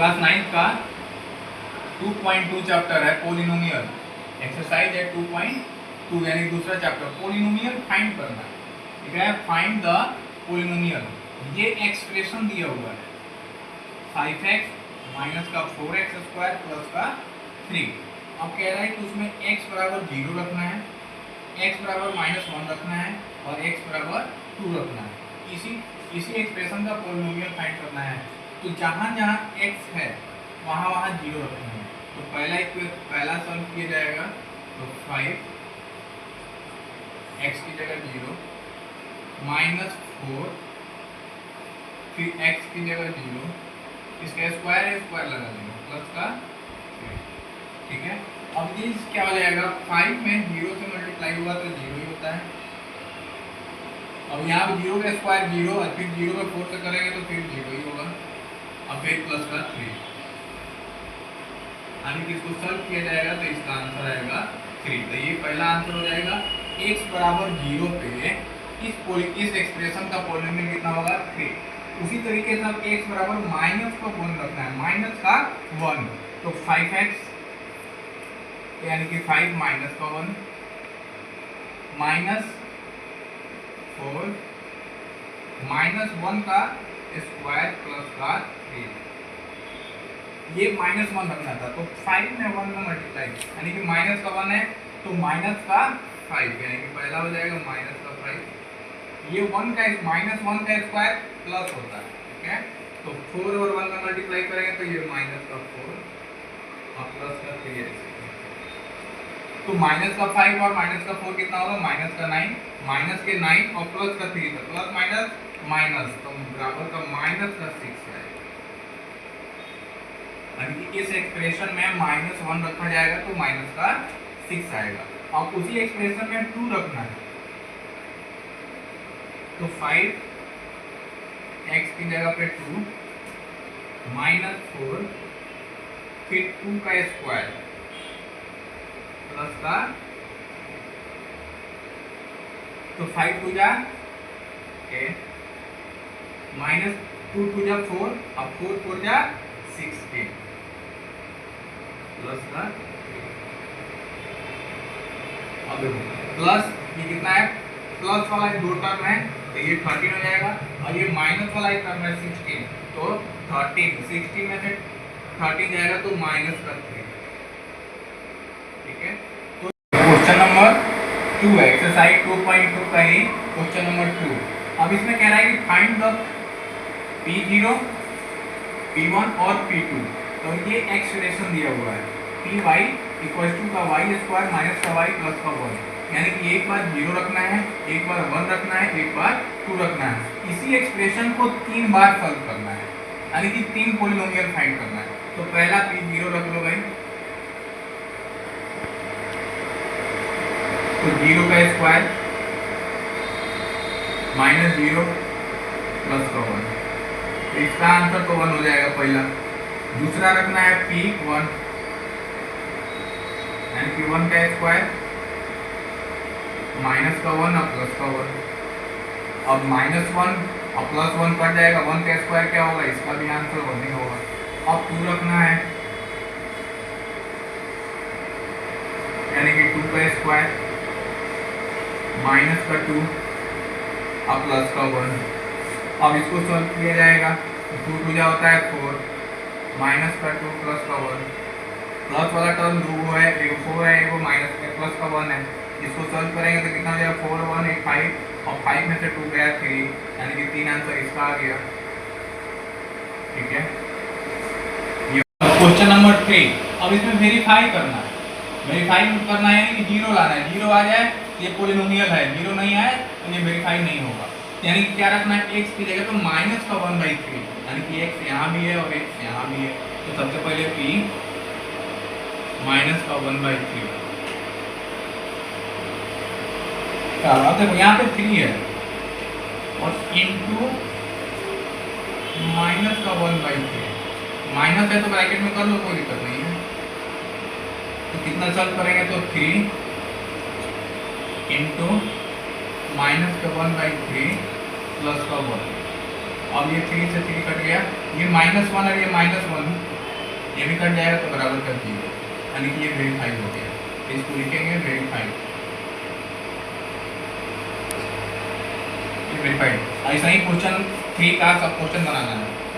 Class 9 का 2.2 chapter है polynomial, exercise है 2.2 यानी दूसरा चैप्टर पोलिनोमियल फाइंड करना है। ठीक है, फाइंड द पोलिनोमियल। ये एक्सप्रेशन दिया हुआ है 5x माइनस का 4x स्क्वायर प्लस का 3। अब कह रहा है कि उसमें x बराबर 0 रखना है, x बराबर -1 रखना है और x बराबर 2 रखना है। इसी एक्सप्रेशन का पोलिनोमियल फाइंड करना है। तो जहाँ जहाँ x है वहाँ वहाँ 0 रखना है। तो पहला सॉल्व किया जाएगा तो 5 x की जगह 0 -4 फिर x की जगह 0, इसका स्क्वायर है, स्क्वायर लगा देंगे प्लस का 3। ठीक है, अब ये क्या हो जाएगा 5 में 0 से मल्टीप्लाई हुआ तो 0 ही होता है। अब यहाँ पर 0 का स्क्वायर 0 और फिर 0 का 4 से करेंगे तो फिर 0 ही होगा। अब फिर प्लस का 3 यानी कि इसको सॉल्व किया जाएगा तो इसका आंसर आएगा 3। तो ये पहला आंसर हो जाएगा। x बराबर 0 पे इस एक्सप्रेशन का पोलिनोमियल कितना होगा 3। उसी तरीके से अब x बराबर माइनस का 1 रखना है, माइनस का 1 तो 5x यानी कि 5 माइनस का 1 -4 -1 का स्क्वायर प्लस का 3। ये -1 रखना था तो 5 में 1 में मल्टीप्लाई यानी कि माइनस का 1 है तो माइनस का 5 यानी कि पहला हो जाएगा माइनस का 5। ये -1 का स्क्वायर प्लस होता है। ठीक है, तो 4 और 1 में मल्टीप्लाई करेंगे तो ये माइनस का 4 और प्लस का 3। तो माइनस का 5 और माइनस का 4 कितना होगा माइनस का 9, माइनस के 9 और प्लस का 3 तो प्लस माइनस माइनस तो बराबर का माइनस का 6 है। यानी कि इस एक्सप्रेशन में -1 रखा जाएगा तो माइनस का 6 आएगा। और उसी एक्सप्रेशन में 2 रखना है तो 5 x की जगह पे 2 -4 फिर 2 का स्क्वायर प्लस का तो 5 2 जा 8 -2 2 जा 4 अब 4 4 जा 16 प्लस का अब प्लस ये कितना है प्लस वाला दो टर्म है तो ये 13 हो जाएगा और ये माइनस वाला एक टर्म है 16 तो 13 16 में से 13 जाएगा तो माइनस का 3। ठीक है, तो क्वेश्चन नंबर 2 है एक्सरसाइज 2.2 का ही क्वेश्चन नंबर 2। अब इसमें कह रहा है कि फाइंड द P0 P1 और P2। तो ये एक्सप्रेशन दिया हुआ है Py इक्वल टू का y स्क्वायर माइनस का y प्लस का 1 यानी कि एक बार 0 रखना है, एक बार 1 रखना है, एक बार 2 रखना है। इसी एक्सप्रेशन को 3 बार सॉल्व करना है यानी कि 3 पोलिनोमियल फाइंड करना है। तो पहला P0 रख लो भाई तो 0 का स्क्वायर -0 प्लस का 1 तो इसका आंसर तो 1 हो जाएगा पहला। दूसरा रखना है P1 यानी कि 1 का स्क्वायर माइनस का 1 और प्लस का 1। अब -1 और प्लस 1 कट जाएगा, 1 का स्क्वायर क्या होगा इसका भी आंसर 1 ही होगा। अब 2 रखना है यानी कि 2 का स्क्वायर माइनस का 2 और प्लस का 1। अब इसको सॉल्व किया जाएगा तो 2 2 होता है 4 माइनस का 2 प्लस का 1 प्लस वाला टर्म 2 है, एक 4 है, एक माइनस प्लस का 1 है। इसको सॉल्व करेंगे तो कितना हो जाएगा 4 1 8 5 और 5 में से 2 गया 3 यानी कि 3 आंसर इसका आ गया। ठीक है, ये क्वेश्चन नंबर 3। अब इसमें वेरीफाई करना है, यानी कि 0 लाना है। 0 आ जाए ये पोलिनोमियल है, 0 नहीं आए तो ये वेरीफाई नहीं होगा। यानी कि क्या रखना है x की जगह तो माइनस का 1/3 यानी कि x यहाँ भी है और x यहाँ भी है। तो सबसे पहले p माइनस का 1/3 देखो यहाँ पे 3 है और इनटू माइनस का 1/3 माइनस है तो ब्रैकेट में कर लो, कोई दिक्कत नहीं है। तो कितना सॉल्व करेंगे तो 3 इंटू माइनस का 1/3 प्लस का 1 अब ये 3 से 3 कट गया, ये -1 और ये -1 ये भी कट जाएगा तो बराबर कर दीजिए, यानी कि ये वेरीफाइड हो गया। इसको लिखेंगे वेरीफाइड, ये वेरीफाइड। ऐसा ही क्वेश्चन 3 का सब क्वेश्चन बनाना है।